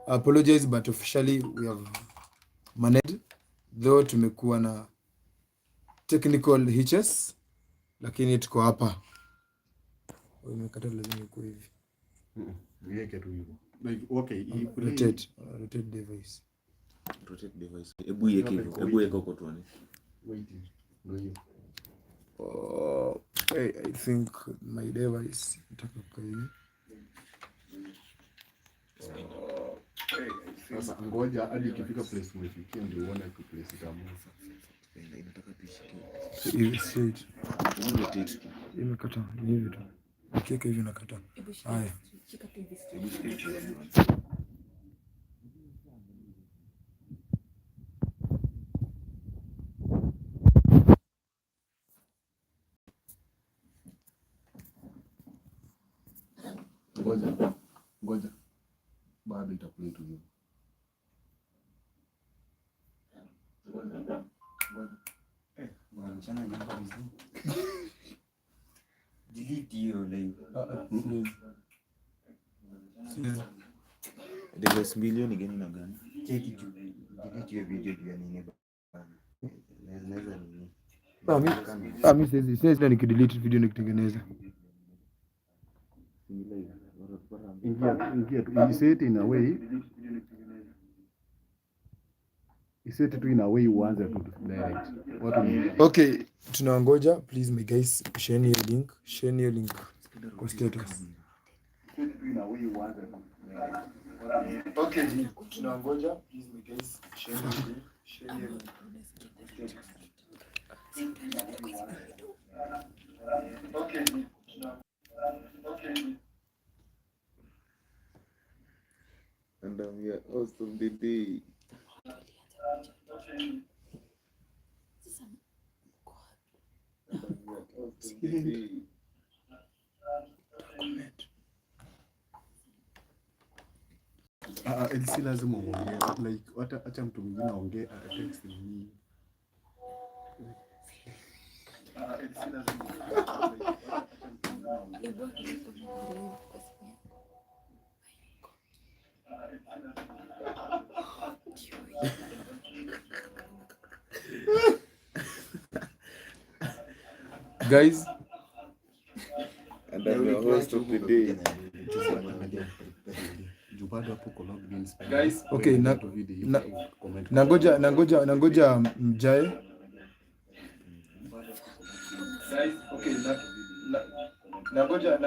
apologize but officially we have managed, though tumekuwa na technical hitches, lakini tuko hapa. Imekata, lazima iko hivi. Niweke tu hivyo. Like okay, rotate device. Rotate device. Hebu iweke hivyo. Hebu weka huko tuone. Wait. Ndio hiyo. I think my device nataka kwa hivi. Sasa ngoja hadi ikifika place umefikia ndio uone ku place kama Inataka tuishikie. Hivi straight. Rotate. Imekata hivi tu. Ukiweka hivi nakata. Haya. Ngoja. Bado itaplay tu hiyo. Mchana namba vizuri. Delete hiyo live. Device milioni gani na gani? Cheki tu. Delete hiyo video ya nini bana. Naweza nini? Mimi sasa nikidelete video nikitengeneza. Ingia tu. Iset in a way. Iset tu in a way uanze tu direct. Okay, tunangoja. Please my guys, share your link kwa status. Okay, tunangoja. Please my guys, share your link kwa status. Okay. And we are awesome today. Si lazima uongee, like acha mtu mwingine aongee, text ni guys, and I'm your host of the day. Guys, okay, nangoja mjae. Guys, okay, nangoja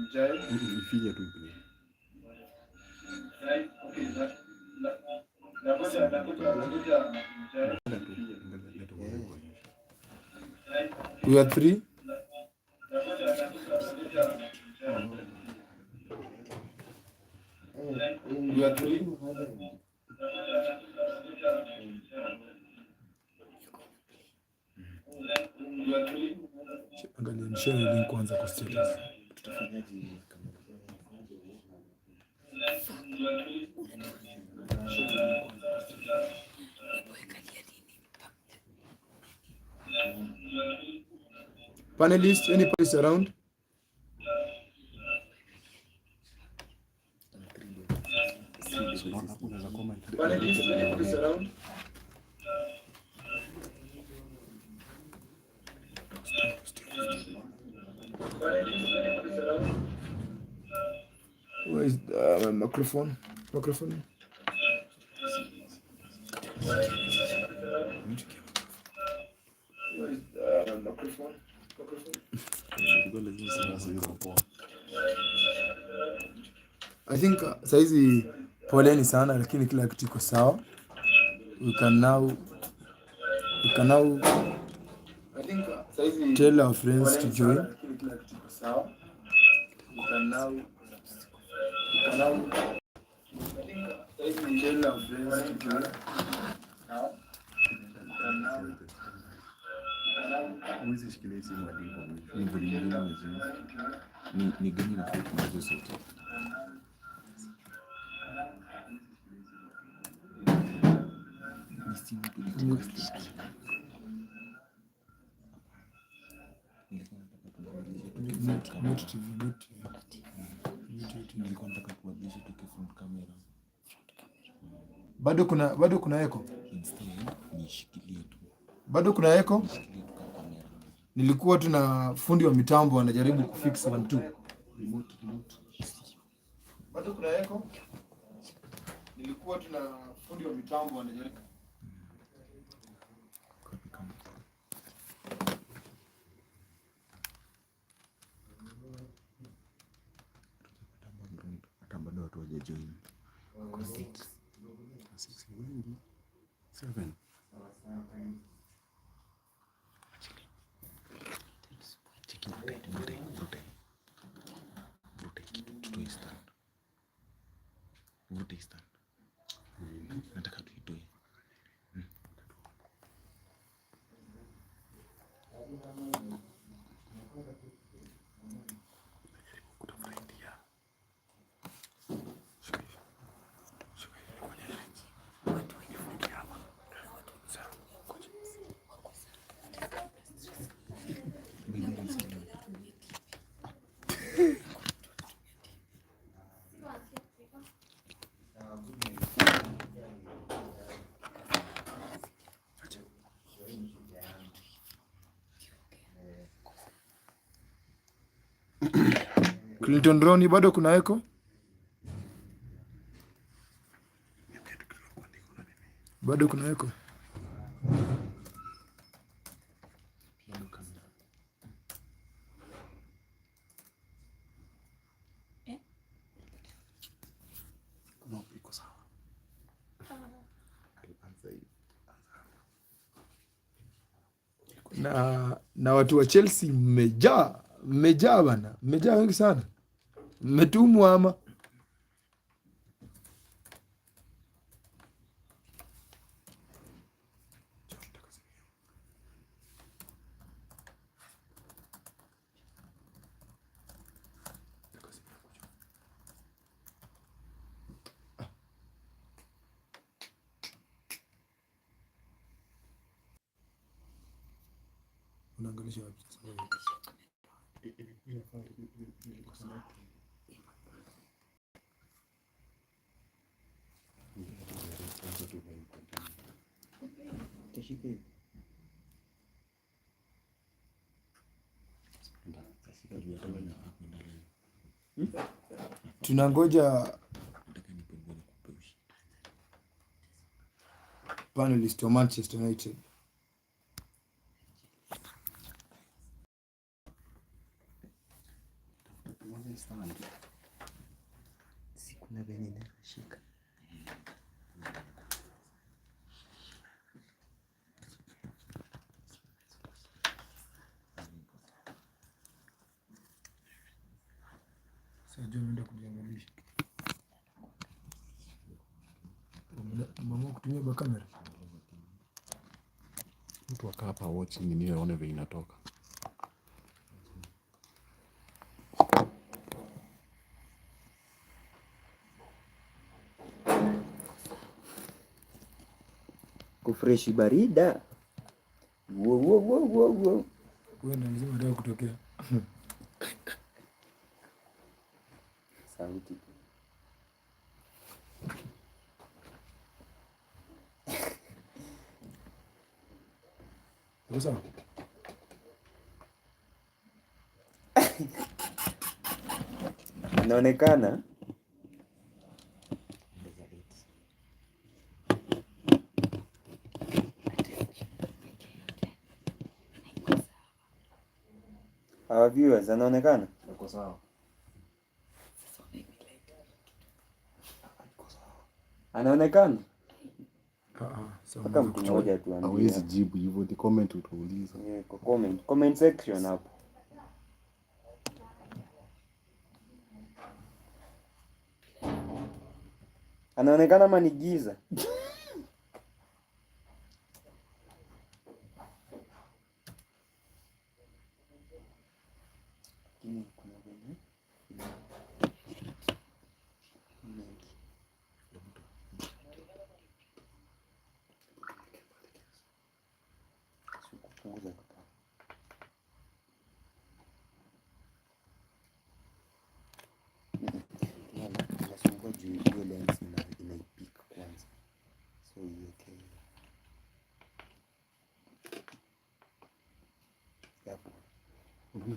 mjae. Ifinya tu hivi. Guys, okay, nangoja mjae. We are three. We are three. Angalia, share link kwanza kwa status. Panelists, any panelists around? Panelists, any panelists around? Where is the microphone? Microphone? Where is the microphone? I think saizi poleni sana, lakini kila kitu iko sawa. We can now I think saizi tell our friends to join. Kila kitu iko sawa. We can now I think saizi tell our friends to join. Mwezi shikilia simu hadi Ni volume gani mzima? Ni gani na kwa hizo sauti? Nilikuwa nataka kubadilisha tu front camera. Bado kuna echo. Nishikilie tu. Bado kuna echo. Nishikilie tu kwa kamera. Nilikuwa tuna fundi wa mitambo anajaribu kufix 1 2. Remote. Bado kuna echo. Nilikuwa tuna fundi wa mitambo anajaribu. Hata bado watu hawajajoin. 7. Cheki Brute kitu tutoe stand. Brute stand. Nataka tuitoe. Clinton Ronnie bado kuna echo. Bado kuna echo. Iko sawa. Na watu wa Chelsea mmejaa bana. Mmejaa wengi sana. Mmetumwa ama unaangalia wapi sasa? Tunangoja panelist wa Manchester United. Sikuna venye nashika. Sasa ndio kujiangalisha. Mama kutumia ba kamera. Mtu akaa hapa watching ni aone vile inatoka. Kufreshi barida. Wow. Wewe ndio lazima ndio kutokea. Sauti. Sasa inaonekana our viewers anaonekana Iko sawa. anaonekana mpaka sasa mtu mmoja tu Hawezi jibu hivyo, the comment utauliza. kwa comment section hapo. Anaonekana ama ni giza? Nasumbua juu hiyo lens inaipika kwanza.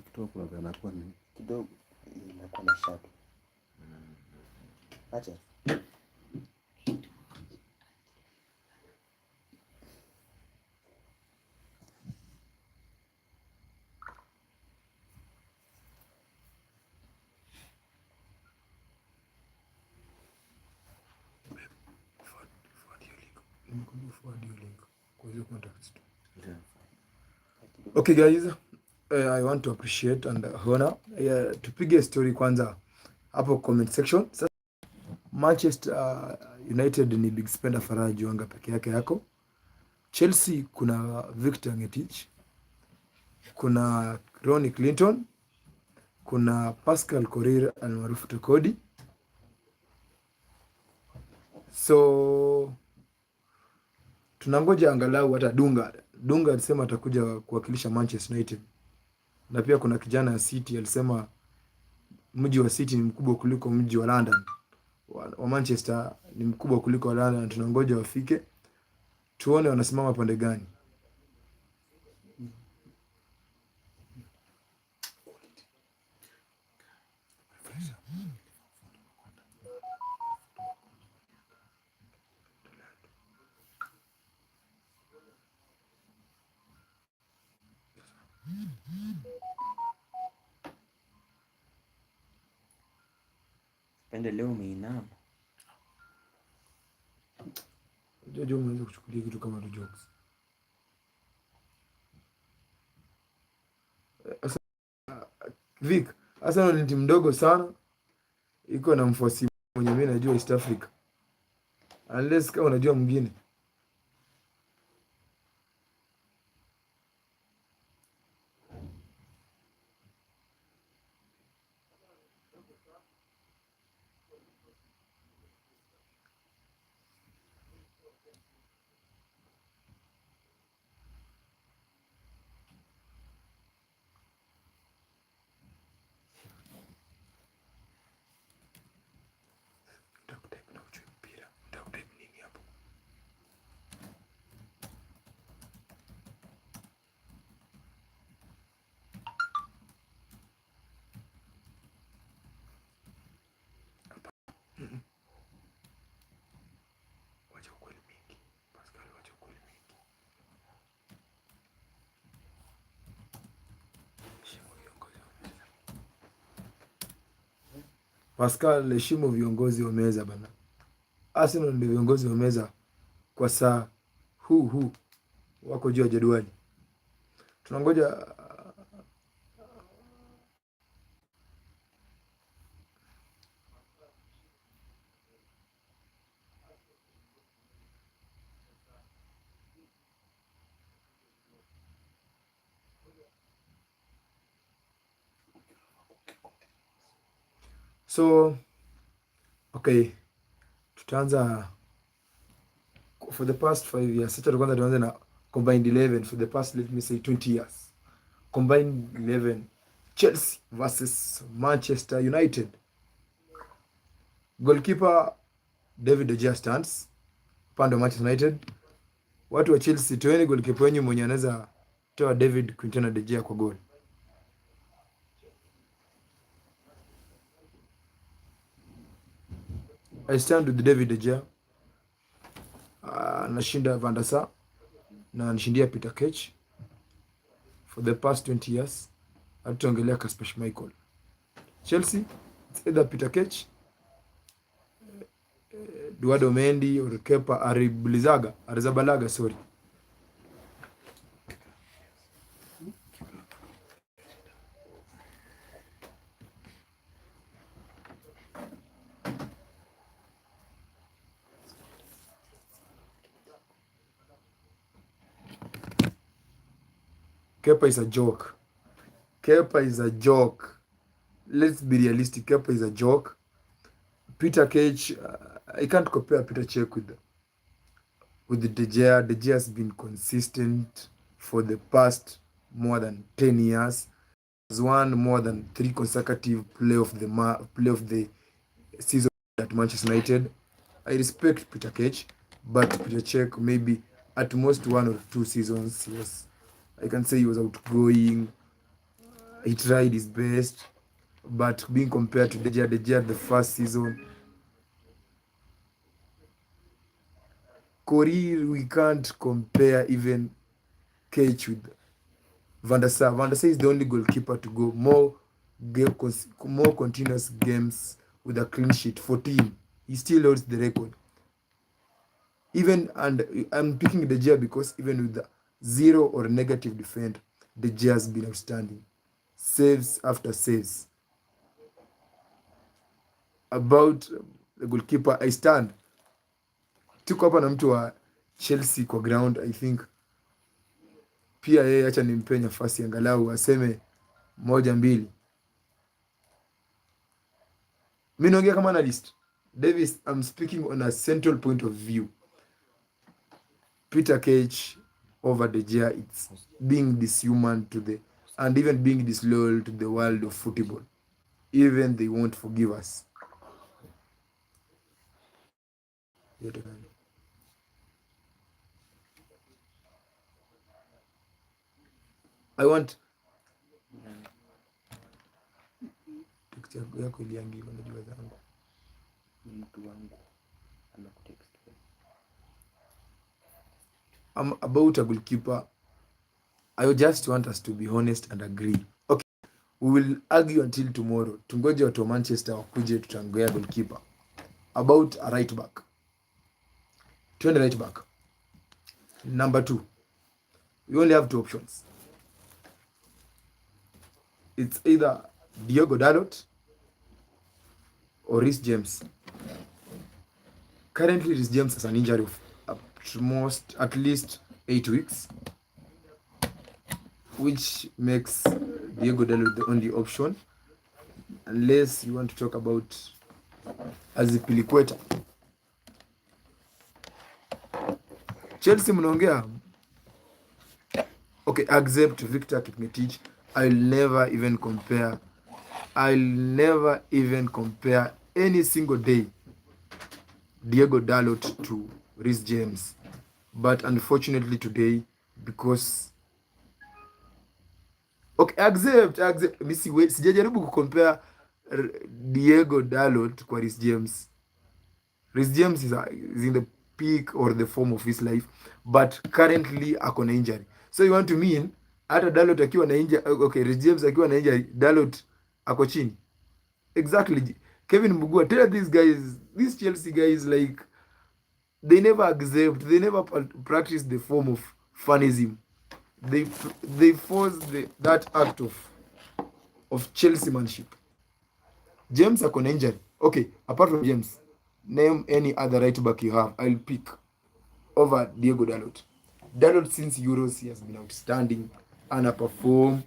Kidogo anakuwa ni kidogo inakuwa na shadow. Acha Okay guys, I want to appreciate and honor. Tupige story kwanza hapo comment section. Sasa Manchester United ni big spender Faraji Wanga peke yake yako. Chelsea kuna Victor Ngetich, kuna Ronnie Clinton, kuna Pascal Korir almaarufu Tokodi. So tunangoja angalau hata Dunga alisema atakuja kuwakilisha Manchester United. Na pia kuna kijana ya City alisema mji wa City ni mkubwa kuliko mji wa London. Wa Manchester ni mkubwa kuliko wa London. Tunangoja wafike tuone wanasimama pande gani. pende leo umeinama. Jojo umeanza kuchukulia kitu kama jokes. Vic, Arsenal ni timu ndogo sana. Iko na mfuasi mwenye mimi najua East Africa. Unless kama unajua mwingine. Pascal, heshimu viongozi wa meza bana. Arsenal ndio viongozi wa meza kwa saa huu wako juu ya jedwali. Tunangoja so okay, tutaanza for the past 5 years. Sasa kwanza tuanze na combined 11 for the past, let me say 20 years. Combined 11 Chelsea versus Manchester United. Goalkeeper David De Gea stands upande wa Manchester United. Watu wa Chelsea, toeni goalkeeper wenyu mwenye anaweza toa David Quintana De Gea kwa goal. I stand with David De Gea. Anashinda Van der Sar na anashindia Peter Cech for the past 20 years. Hatuongelea Kasper Schmeichel. Chelsea, it's either Peter Cech, Eduardo Mendy or Kepa Arrizabalaga, sorry. Kepa is a joke. Kepa is a joke. Let's be realistic. Kepa is a joke. Peter Cech, I can't compare Peter Cech with De Gea. De Gea has been consistent for the past more than 10 years. Has won more than 3 consecutive play of the season at Manchester United. I respect Peter Cech, but Peter Cech maybe at most 1 or 2 seasons he was, I can say he was outgoing. he tried his best, but being compared to De Gea the first season, career, we can't compare even Cage with Van der Sar. Van der Sar is the only goalkeeper to go more continuous games with a clean sheet, 14. He still holds the record. Even, and I'm picking De Gea because even with the zero or negative defend, De Gea has been outstanding. Saves after saves. About the goalkeeper, I stand. Tuko hapa na mtu wa Chelsea kwa ground, I think. Pia yeye acha nimpe nafasi angalau aseme moja mbili. Mimi naongea kama analyst. Davis, I'm speaking on a central point of view. Peter Cage over De Gea, it's being dishuman to the, and even being disloyal to the world of football. Even they won't forgive us. I want picture yako iliangi unajua zangu. Mtu wangu anakutext. About a goalkeeper, I just want us to be honest and agree. Okay, we will argue until tomorrow. Tungoje watu wa Manchester wakuje tutangea goalkeeper. About a right back. Twende right back. Number 2. We only have 2 options. It's either Diogo Dalot or Reece James. Currently, Reece James has an injury of at least 8 weeks, which makes Diogo Dalot the only option, unless you want to talk about Azpilicueta. Chelsea mnaongea. Okay, accept Victor Kipngetich. I'll never even compare any single day Diogo Dalot to Reece James. But unfortunately today, because okay, accept. Missy, wait, sijajaribu kucompare Diogo Dalot kwa Reece James. Reece James is in the peak or the form of his life, but currently ako na injury. So you want to mean hata Dalot akiwa na injury, okay, Reece James akiwa na injury, Dalot ako chini. Exactly. Kevin Mbugua, tell these guys, these Chelsea guys, like, they never accept, they never practice the form of fanism. They force that act of Chelsea-manship. James ako na injury. Okay, apart from James, name any other right back you have. I'll pick over Diogo Dalot. Dalot since Euros, he has been outstanding. Ana perform.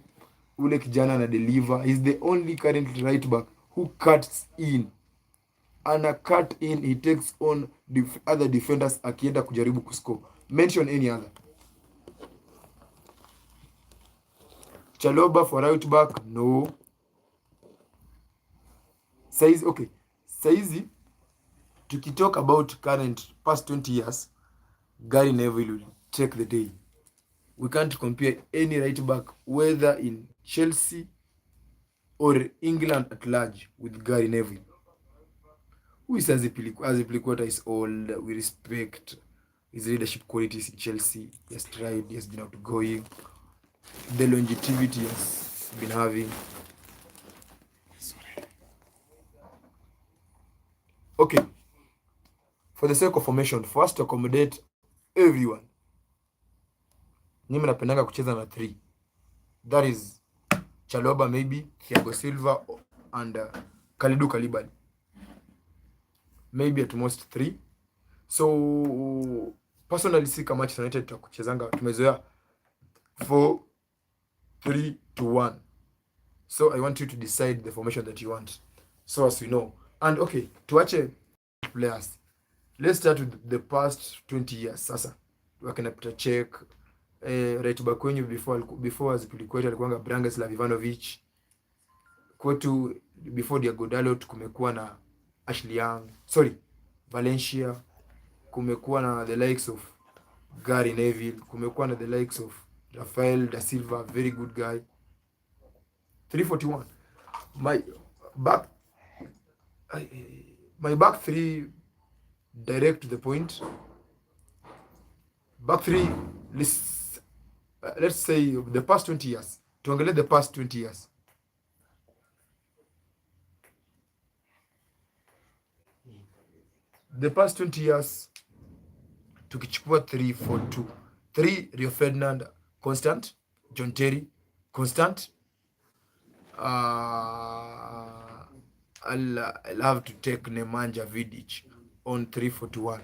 Ule kijana ana deliver. He's the only current right back who cuts in. Ana cut in, he takes on other defenders akienda kujaribu kuscore. Mention any other. Chalobah for right back, no. Saizi, okay. Saizi, tukitalk about current past 20 years, Gary Neville will take the day. We can't compare any right back, whether in Chelsea or England at large, with Gary Neville. Who is Azpilicueta is old. We respect his leadership qualities in Chelsea. He has tried, he has been outgoing. The longevity he has been having. Okay. For the sake of formation, for us to accommodate everyone, Nimi napendanga kucheza na 3. That is Chalobah, maybe Thiago Silva and Kalidou Koulibaly. Maybe at most 3. So personally, si kama Manchester United tutakuchezanga tumezoea 4-3-1. So I want you to decide the formation that you want, so as we know. And okay, tuache players. Let's start with the past 20 years. Sasa wakina Peter Cech, right back wenyu before Azpilicueta alikuwa Branislav Ivanovic. Kwetu before Diogo Dalot kumekuwa na Ashley Young, Valencia, kumekuwa na the likes of Gary Neville, kumekuwa na the likes of Rafael da Silva, very good guy. 341. My back, my back three, direct to the point. Back three, let's say the past 20 years. Tuangalie the past 20 years. The past 20 years, tukichukua 342. 3 Rio Ferdinand constant, John Terry constant. I'll have to take Nemanja Vidic on 341.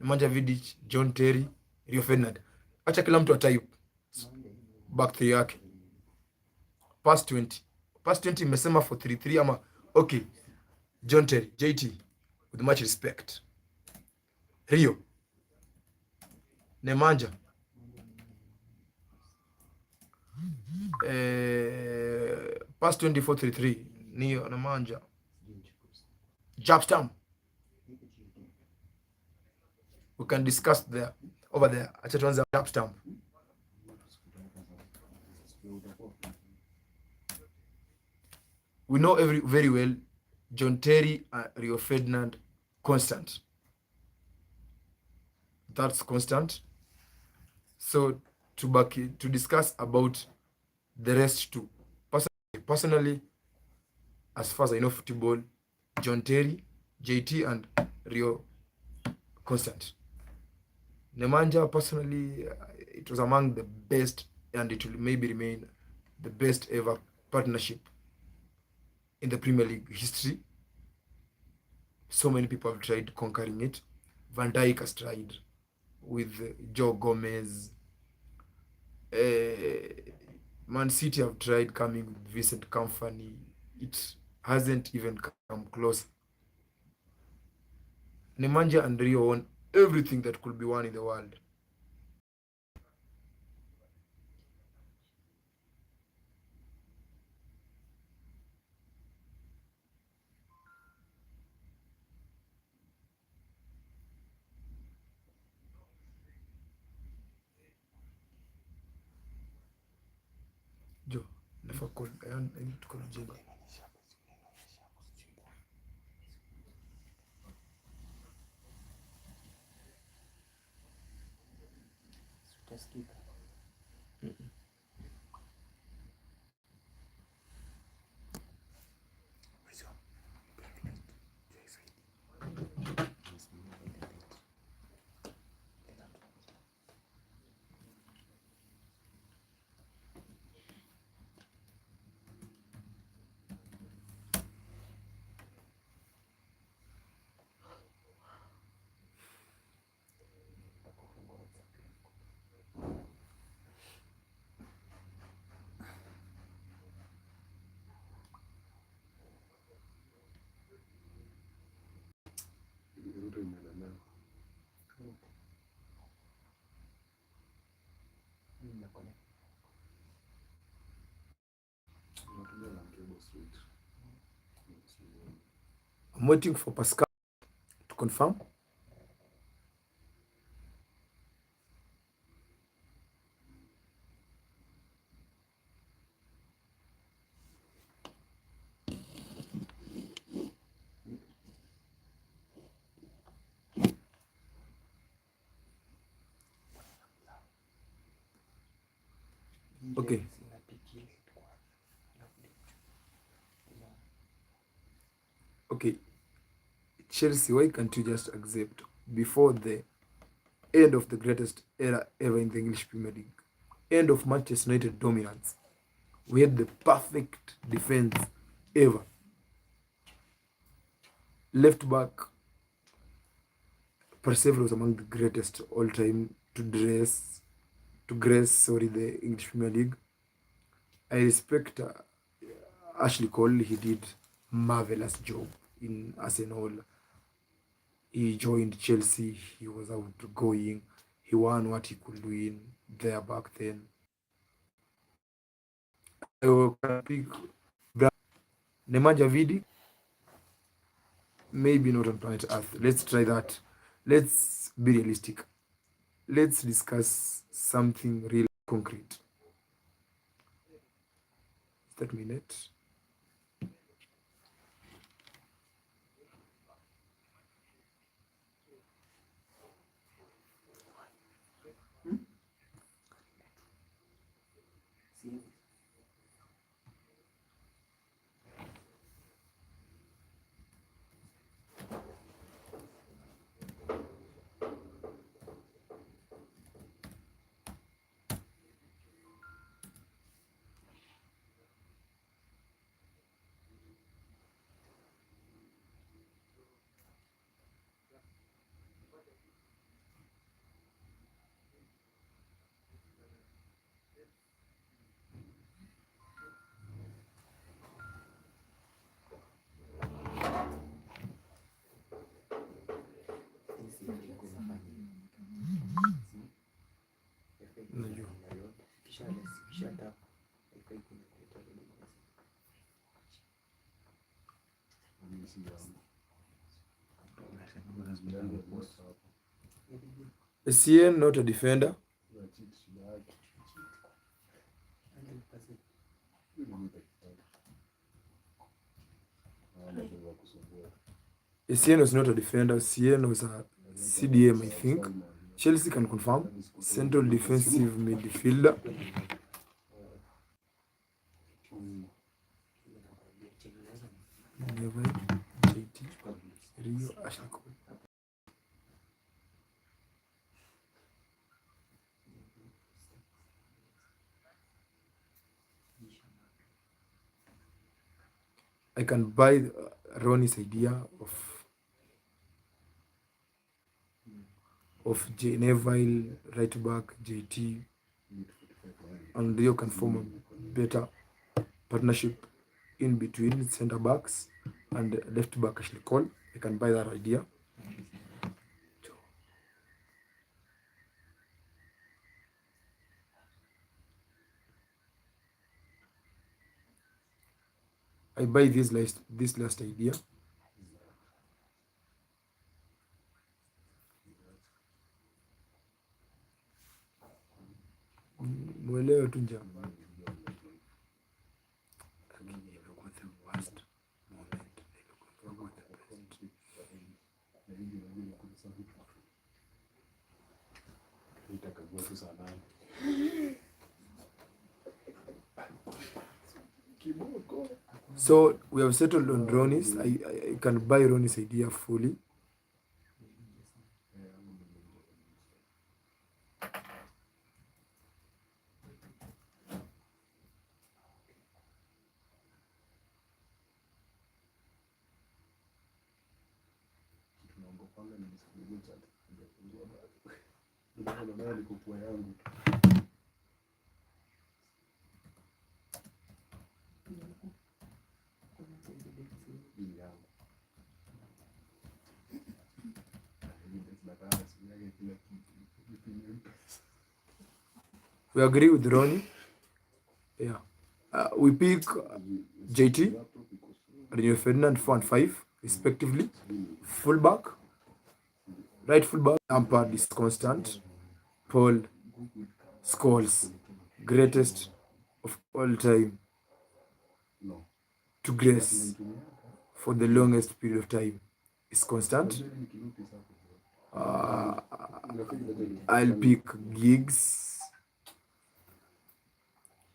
Nemanja Vidic, John Terry, Rio Ferdinand. Acha kila mtu atype back 3 yake. Past 20. Past 20 imesema for 33 ama okay. John Terry, JT, with much respect. Rio. Nemanja. Past 24-33. Nio Nemanja. Jabstam. We can discuss there. Over there. Acha tuanze Jabstam. We know very well John Terry and Rio Ferdinand constant. That's constant. So to discuss about the rest too. Personally, as far as I know football, John Terry, JT and Rio constant. Nemanja, personally, it was among the best and it will maybe remain the best ever partnership in the Premier League history. So many people have tried conquering it. Van Dijk has tried with Joe Gomez. Man City have tried coming with Vincent Kompany. It hasn't even come close. Nemanja and Rio won everything that could be won in the world. Jo, nafaa call. I need to call Jenga. I'm waiting for Pascal to confirm. Okay. Okay. Chelsea, why can't you just accept before the end of the greatest era ever in the English Premier League, end of Manchester United dominance, we had the perfect defense ever. Left back, Persever was among the greatest all time to grace the English Premier League. I respect Ashley Cole. He did marvelous job in Arsenal. He joined Chelsea. He was outgoing. He won what he could win there back then. I will pick Nemanja Vidic. Maybe not on planet Earth. Let's try that. Let's be realistic. Let's discuss something real concrete. that minute. Essien not a defender. Essien was not a defender. Essien was a CDM, I think. Chelsea can confirm. Central defensive midfielder. Never JT Rio Ashley Cole. I can buy Ronnie's idea of Neville, right back, JT, and Rio can form a better partnership in between center backs and left back Ashley Cole. I can buy that idea. I buy this last idea. Mwelewe tu njama. So we have settled on Ronnie's. I can buy Ronnie's idea fully. We agree with Ronnie. Yeah. We pick JT, Rio Ferdinand 4 and 5, respectively. Fullback. Right fullback, Lampard is constant. Paul Scholes, greatest of all time, to grace for the longest period of time, is constant. I'll pick Giggs.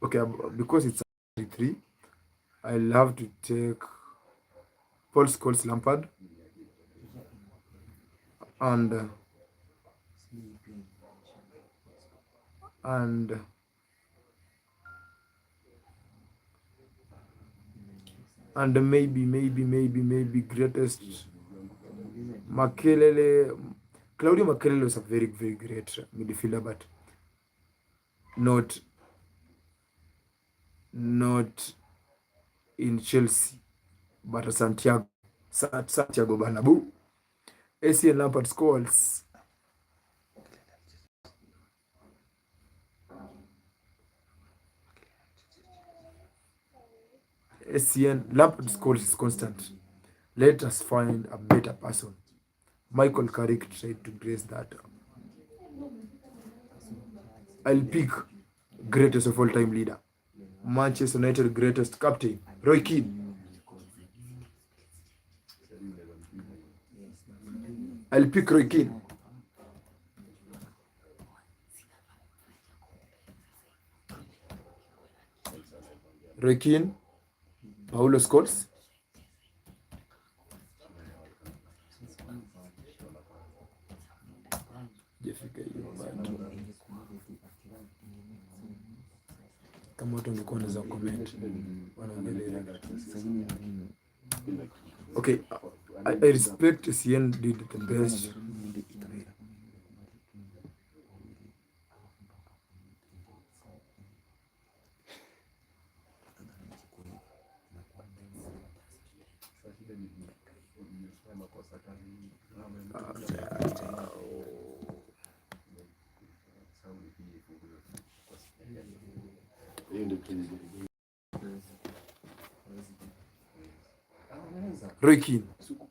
Okay, because it's 3, I'll have to take Paul Scholes, Lampard, and maybe greatest Makelele. Claudio Makelele was a very, very great midfielder, but not in Chelsea, but Santiago Bernabeu. Essien, Lampard, Scholes. Essien, Lampard, Scholes is constant. Let us find a better person. Michael Carrick tried to grace that. I'll pick greatest of all time leader, Manchester United greatest captain, Roy Keane. I'll pick Roy Keane. Roy Keane, Paulo Scholes. Kama watu wangekuwa wanaweza comment wanaongelea. Okay, I respect Essien did the best.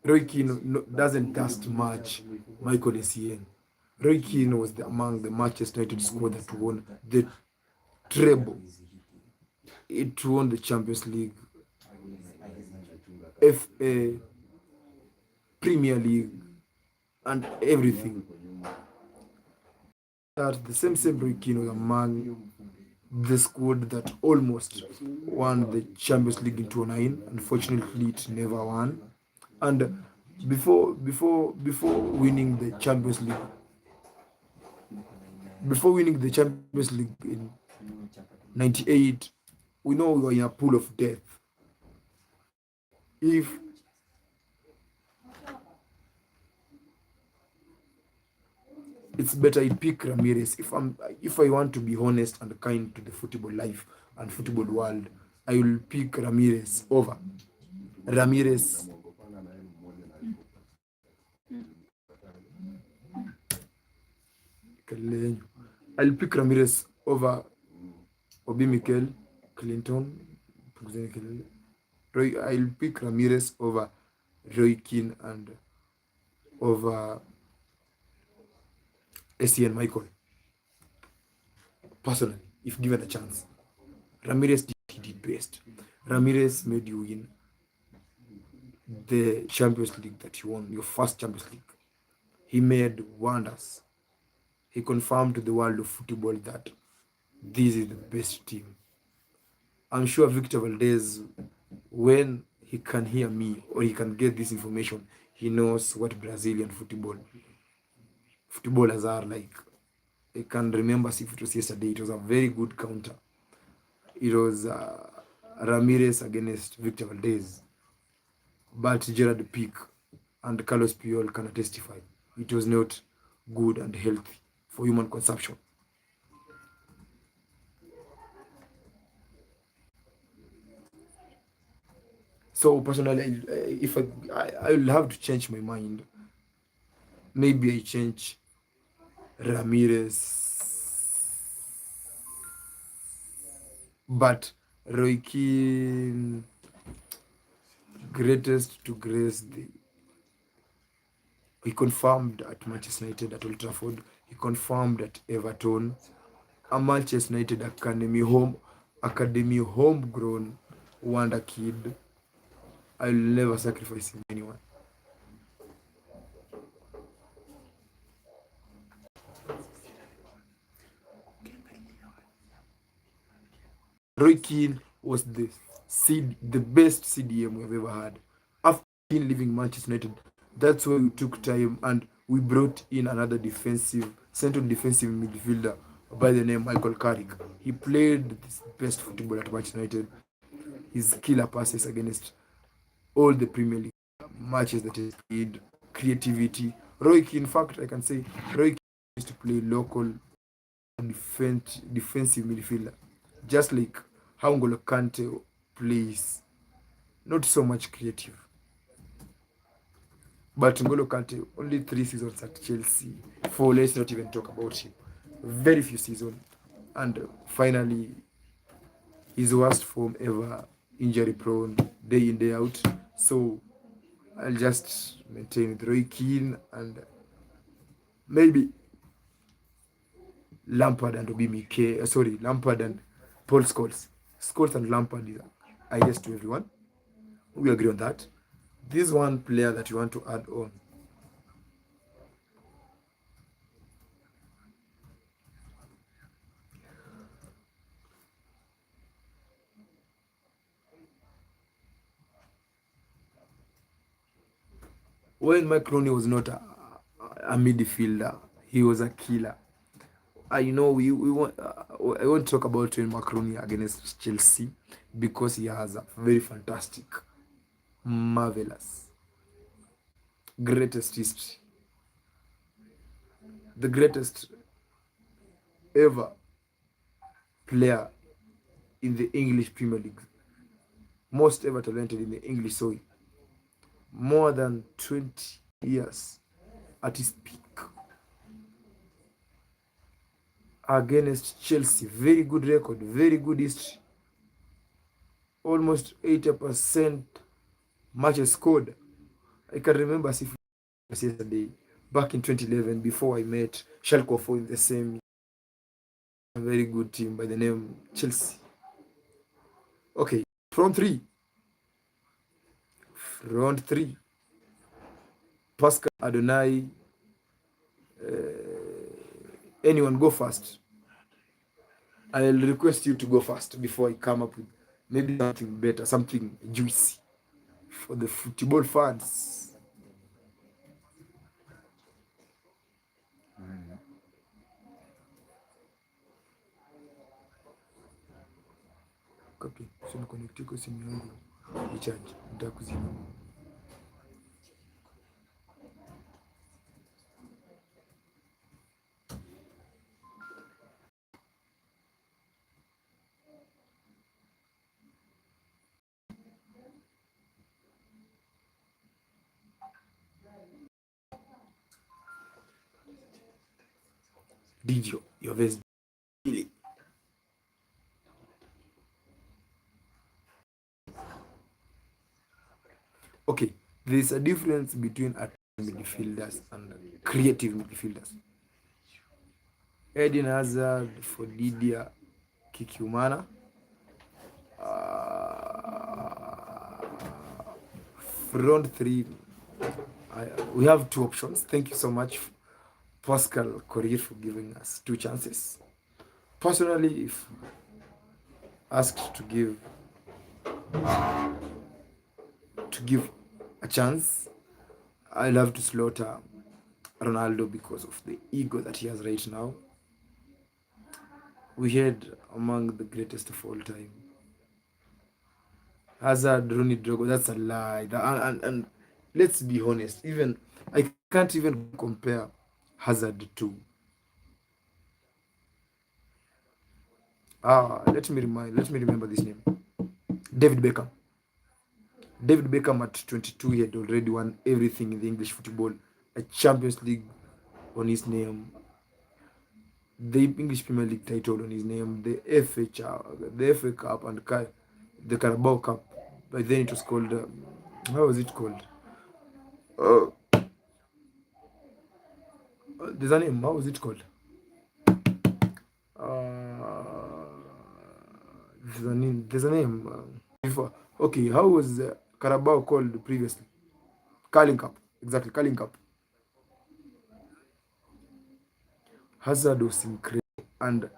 Roy Keane doesn't dust much Michael Essien. Roy Keane was among the Manchester United squad that won the treble. It won the Champions League, FA, Premier League, and everything. That the same Roy Keane was among the squad that almost won the Champions League in 2009. Unfortunately, it never won. And before winning the Champions League, in 98, we know we were in a pool of death. If it's better I pick Ramirez. If I want to be honest and kind to the football life and football world, I will pick Ramirez over Ramirez. I'll pick Ramirez over Obi Mikel Clinton. I'll pick Ramirez over Roy Keane and over Essien Michael. Personally, if given a chance, Ramirez did best. Ramirez made you win the Champions League that you won, your first Champions League. He made wonders. He confirmed to the world of football that this is the best team. I'm sure Victor Valdez, when he can hear me or he can get this information, he knows what Brazilian footballers are like. I can remember if it was yesterday, it was a very good counter. It was Ramirez against Victor Valdez. But Gerard Pique and Carlos Puyol can testify. It was not good and healthy for human consumption. So personally, if I will have to change my mind, maybe I change Ramirez, but Roy Keane, greatest to grace he confirmed at Manchester United at Old Trafford. He confirmed at Everton. A Manchester United academy homegrown wonder kid. I'll never sacrifice him anyone. Roy Keane was the best CDM we've ever had. After leaving Manchester United, that's why we took time and we brought in another central defensive midfielder by the name Michael Carrick. He played his best football at Manchester United. His killer passes against all the Premier League matches that he played, creativity. Roy Keane, in fact, I can say Roy Keane used to play local defensive midfielder, just like how N'Golo Kante plays. Not so much creative. But N'Golo Kante, only 3 seasons at Chelsea. 4, let's not even talk about him. Very few seasons. And finally, his worst form ever, injury prone, day in, day out. So I'll just maintain with Roy Keane and maybe Lampard and Lampard and Paul Scholes. Scholes and Lampard are yes to everyone. We agree on that. This one player that you want to add on. When Mike Rooney was not a midfielder, he was a killer. I know we want. I want to talk about when Mike Rooney against Chelsea because he has a very fantastic, marvelous, greatest history, the greatest ever player in the English Premier League, most ever talented in the English soil, more than 20 years at his peak against Chelsea. Very good record, very good history. Almost 80% matches scored. I can remember as if yesterday, back in 2011, before I met Schalke 04 in the same very good team by the name Chelsea. Okay, front three. Pascal, Adonai, anyone go first. I'll request you to go first before I come up with maybe something better, something juicy for the football fans. Okay, so connect kwa simu yangu recharge, nitakuzima. Divyo, your best. Okay, there's a difference between midfielders and creative midfielders. Eden Hazard for Didier Kikiumana. Front three, we have two options. Thank you so much, Pascal Korir, for giving us two chances. Personally, if asked to give a chance, I love to slaughter Ronaldo because of the ego that he has right now. We had among the greatest of all time. Hazard, Rooney, Drogo, that's a lie. And let's be honest, even I can't even compare Hazard to let me remember this name. David Beckham. David Beckham at 22, he had already won everything in the English football. A Champions League on his name, the English Premier League title on his name, the FA Cup, and the Carabao Cup. By then it was called, how was it called? There's a name. How was it called? There's a name. Before. Okay, how was Carabao called previously? Carling Cup. Exactly, Carling Cup. Hazard was incredible. And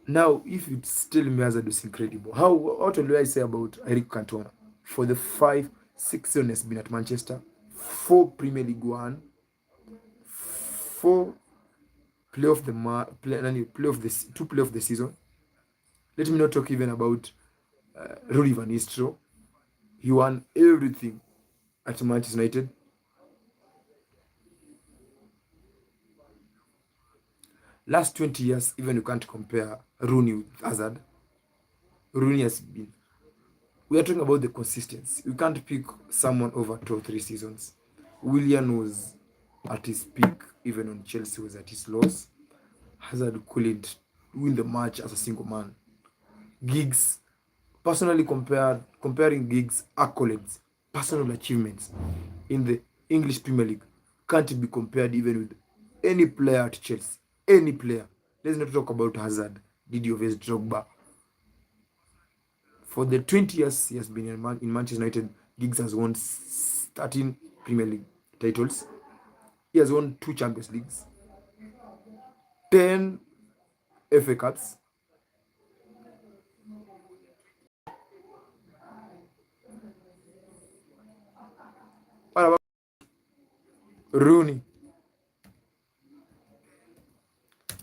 now, if it's still me, Hazard was incredible. What will I say about Eric Cantona? For the 5-6 seasons has been at Manchester, 4 Premier League 1, 4 play of the season. Let me not talk even about Rudy Van Nistelrooy. He won everything at Manchester United. Last 20 years, even you can't compare Rooney with Hazard. Rooney has been. We are talking about the consistency. You can't pick someone over 2 or 3 seasons. Willian was at his peak, even when Chelsea was at his lows. Hazard couldn't win the match as a single man. Giggs, personally comparing Giggs' accolades, personal achievements in the English Premier League can't be compared even with any player at Chelsea. Any player. Let's not talk about Hazard, Didier Drogba. For the 20 years he has been in Manchester United, Giggs has won 13 Premier League titles. He has won 2 Champions Leagues, 10 FA Cups. What about Rooney?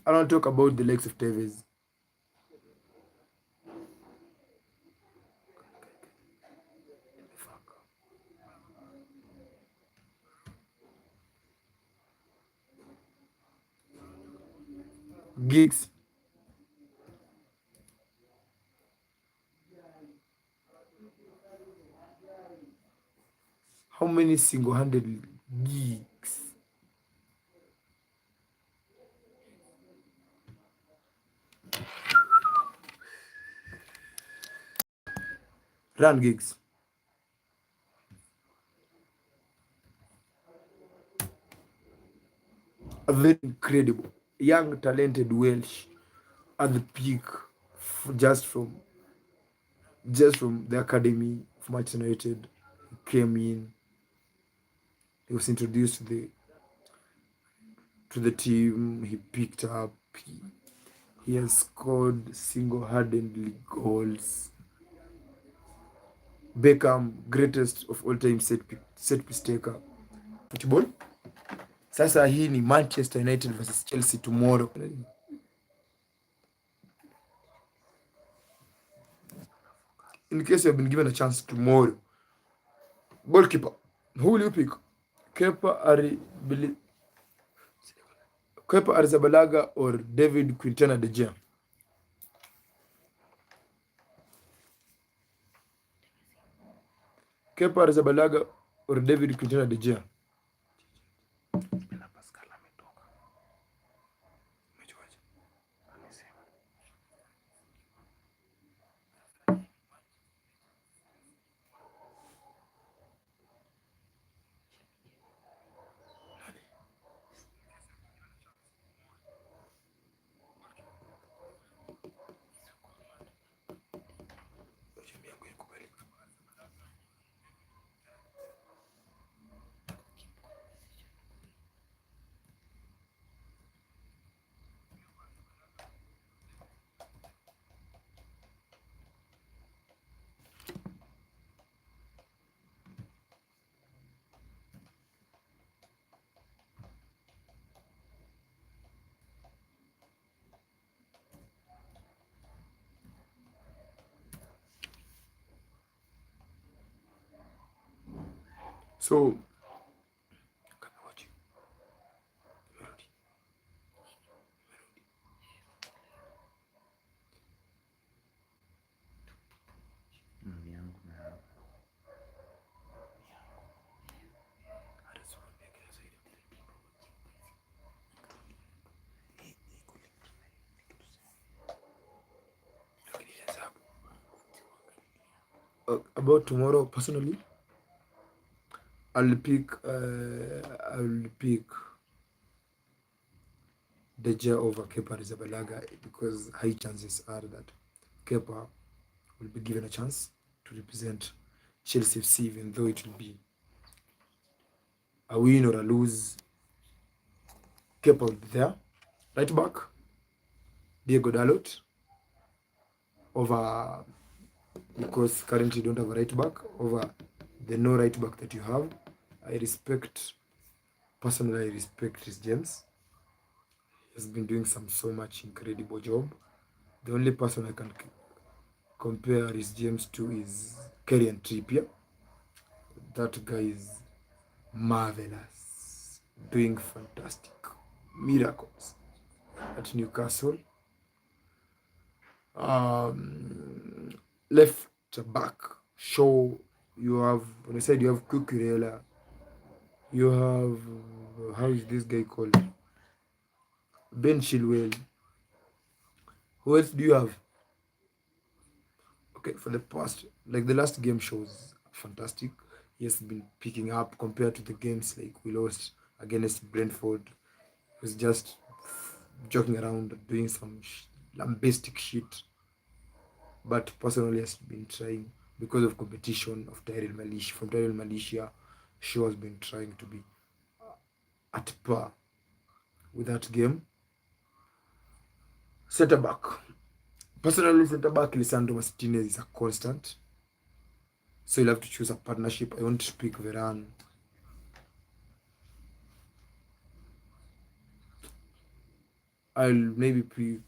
I don't talk about the likes of Tevez. Giggs. How many single-handed Giggs? Run Giggs. A very incredible, young, talented Welsh at the peak, just from the academy of Manchester United. He came in. He was introduced to the team. He picked up. He has scored single-handedly goals. Beckham, greatest of all time set piece taker. Football. Sasa hii ni Manchester United versus Chelsea tomorrow. In case you have been given a chance tomorrow, goalkeeper, who will you pick? Kepa Arrizabalaga or David Quintana de Gea? Kepa Arrizabalaga or David Quintana de Gea? So about tomorrow, personally, I'll pick De Gea over Kepa Arrizabalaga because high chances are that Kepa will be given a chance to represent Chelsea FC, even though it will be a win or a lose. Kepa will be there. Right back, Diego Dalot over, because currently you don't have a right back, over the no right back that you have. Personally, I respect Reece James. He has been doing so much incredible job. The only person I can compare Reece James to is Kieran Trippier. That guy is marvelous, doing fantastic miracles at Newcastle. Left back, show you have, on the side you have Cucurella, you have, how is this guy called? Ben Chilwell. Who else do you have? Okay, for the last game shows fantastic. He has been picking up compared to the games like we lost against Brentford. He was just joking around, doing some lambastic shit. but personally has been trying because of competition of Tyrell Malaysia. Shaw has been trying to be at par with that game. Centre back. Personally, centre back Lisandro Martinez is a constant. So you'll have to choose a partnership. I want to pick Varane. I'll maybe pick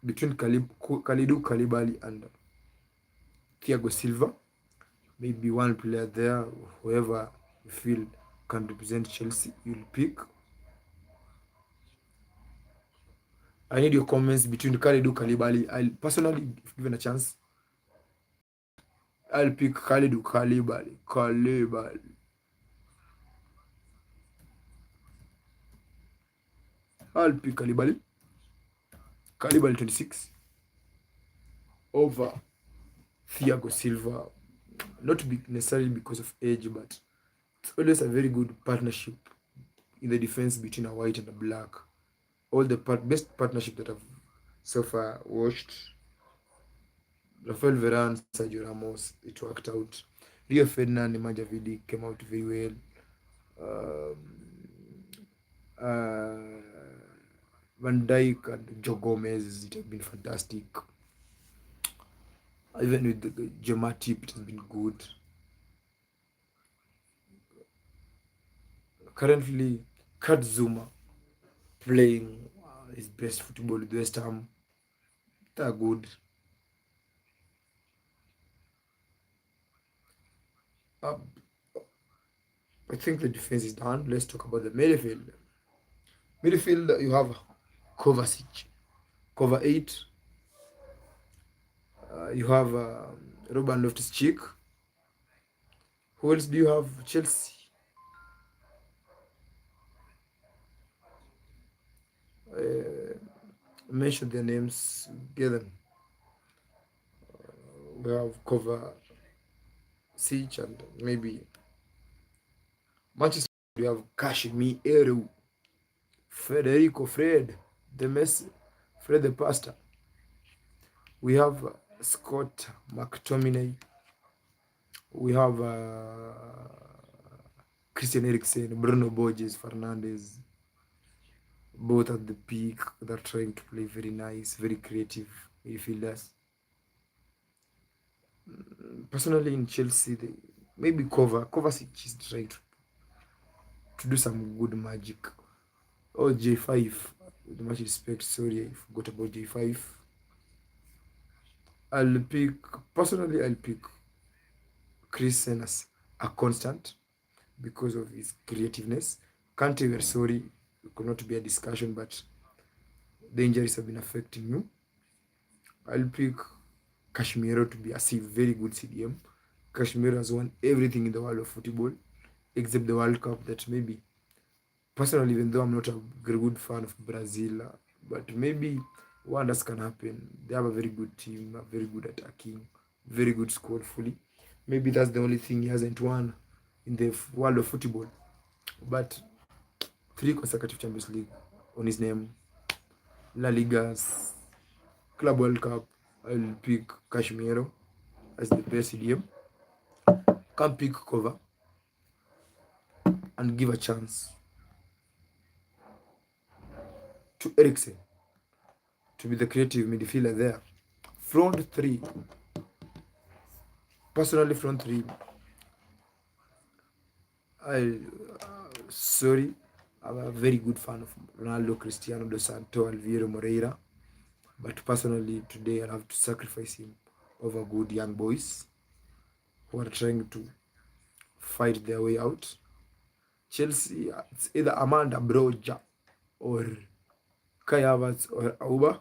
between Kalidou Koulibaly and Thiago Silva. Maybe one player there, whoever you feel can represent Chelsea, you'll pick. I need your comments between Kalidou Koulibaly. I'll personally, if given a chance, I'll pick Kalidou Koulibaly. I'll pick Koulibaly 26 over Thiago Silva. Not necessarily because of age, but it's always a very good partnership in the defense between a white and a black. All the best partnership that I've so far watched. Rafael Varane, Sergio Ramos, it worked out. Rio Ferdinand, Nemanja Vidic came out very well. Van Dijk and Joe Gomez, it has been fantastic. Even with the Joe Matip, it has been good. Currently, Kurt Zouma playing his best football with West Ham. They're good. I think the defense is done. Let's talk about the midfield. Midfield, you have Kovacic, cover 8. You have Ruben Loftus-Cheek. Who else do you have? Chelsea. Mention their names. Get them. We have Kovacic and maybe Manchester. We have Casemiro, Federico Fred, the Messi, Fred the Pastor. We have Scott McTominay. We have Christian Eriksen, Bruno Borges, Fernandes. Both at the peak. They're trying to play very nice, very creative midfielders. Personally, in Chelsea, maybe Kovacic is trying to do some good magic. Oh, J5, with much respect, sorry, I forgot about J5. I'll pick Christian as a constant because of his creativeness. Kante, we're sorry, it could not be a discussion, but the injuries have been affecting you. I'll pick Casemiro to be a very good CDM. Casemiro has won everything in the world of football except the World Cup. That maybe, personally, even though I'm not a very good fan of Brazil, but maybe wonders can happen. They have a very good team, very good attacking, very good squad fully. Maybe that's the only thing he hasn't won in the world of football. But 3 consecutive Champions League on his name, La Ligas, Club World Cup. I'll pick Casemiro as the best CDM. Can pick cover and give a chance to Eriksen to be the creative midfielder there. Front 3. Personally, front 3. I'm a very good fan of Ronaldo, Cristiano Dos Santos, Alvaro Moreira. But personally, today I'll have to sacrifice him over good young boys who are trying to fight their way out. Chelsea, it's either Amanda Broja or Kai Havertz or Auba.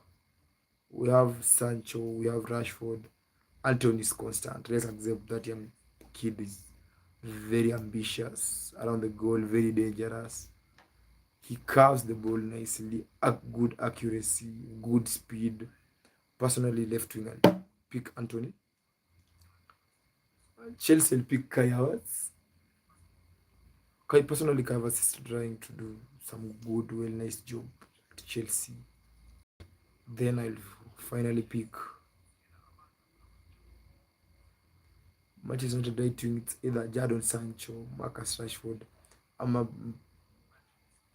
We have Sancho, we have Rashford. Anthony is constant. Let's accept that young kid is very ambitious around the goal, very dangerous. He carves the ball nicely, good accuracy, good speed. Personally, left wing, I'll pick Anthony. Chelsea will pick Kai Havertz. Personally, Kai Havertz is trying to do some good, nice job at Chelsea. Then I'll finally pick Manchester United right wing, it's either Jadon Sancho, Marcus Rashford. I'm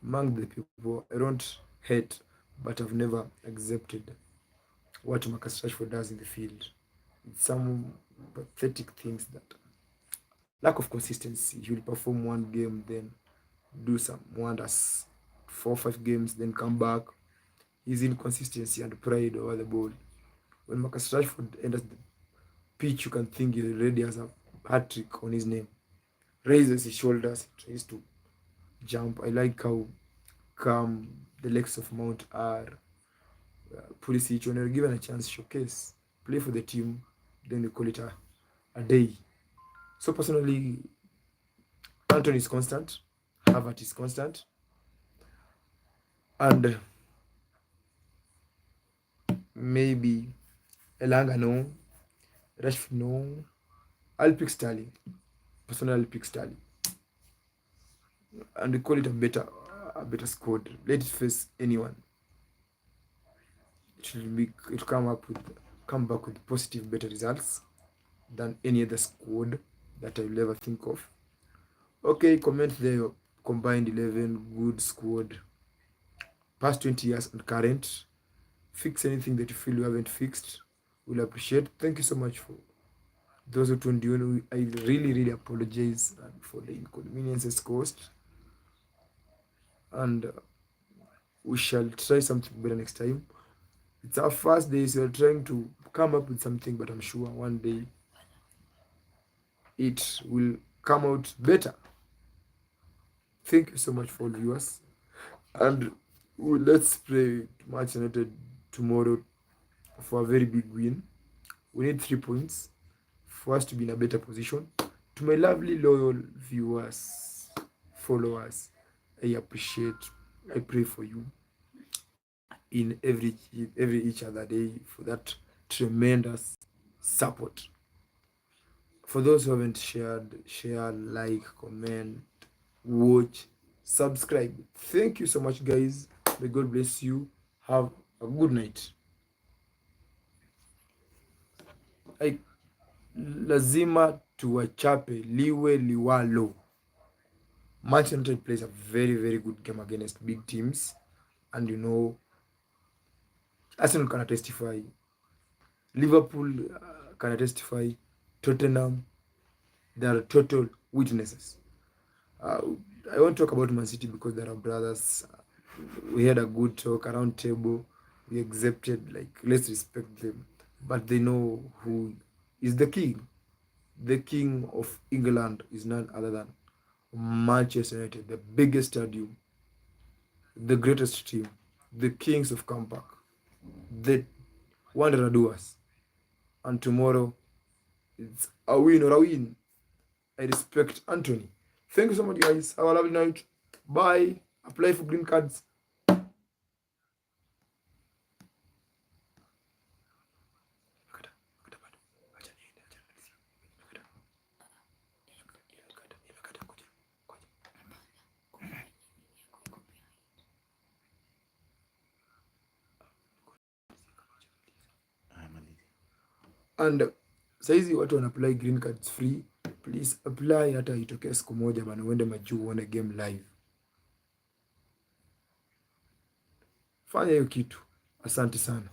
among the people I don't hate, but I've never accepted what Marcus Rashford does in the field. It's some pathetic things, that lack of consistency. He will perform one game, then do some wonders, 4 or 5 games, then come back. His inconsistency and pride over the ball. When Marcus Rashford enters the pitch, you can think he already has a hat trick on his name. Raises his shoulders, tries to jump. I like how calm the likes of Mount are. Pulisic, when you're given a chance, showcase, play for the team, then you call it a day. So personally, Anthony is constant, Havertz is constant, and maybe Elanga no, Rashford no. I'll pick Sterling. Personally, I'll pick Sterling, and we call it a better squad. Let it face anyone. It come back with positive, better results than any other squad that I will ever think of. Okay, comment the combined 11 good squad, past 20 years and current. Fix anything that you feel you haven't fixed. We'll appreciate. Thank you so much for those who tuned in. I really apologize for the inconveniences caused, and we shall try something better next time. It's our first day, so we're trying to come up with something, but I'm sure one day it will come out better. Thank you so much for all viewers, and let's pray Manchester United tomorrow for a very big win. We need 3 points for us to be in a better position. To my lovely loyal viewers, followers, I pray for you in every each other day for that tremendous support. For those who haven't shared, share, like, comment, watch, subscribe. Thank you so much, guys. May God bless you. Have a good night. Lazima tuwachape liwe liwalo. Manchester United plays a very good game against big teams, and Arsenal can testify, Liverpool can testify, Tottenham, they are total witnesses. I won't talk about Man City because they are brothers. We had a good talk around table. We accepted, like, let's respect them, but they know who is the king. The king of England is none other than Manchester United, the biggest stadium, the greatest team, the kings of comeback, the wonder doers. And tomorrow, it's a win or a win. I respect Anthony. Thank you so much, guys. Have a lovely night. Bye. Apply for green cards. And saizi watu wana apply green cards free. Please apply, hata itokea siku moja bana, uende majuu uone game live. Fanya hiyo kitu. Asante sana.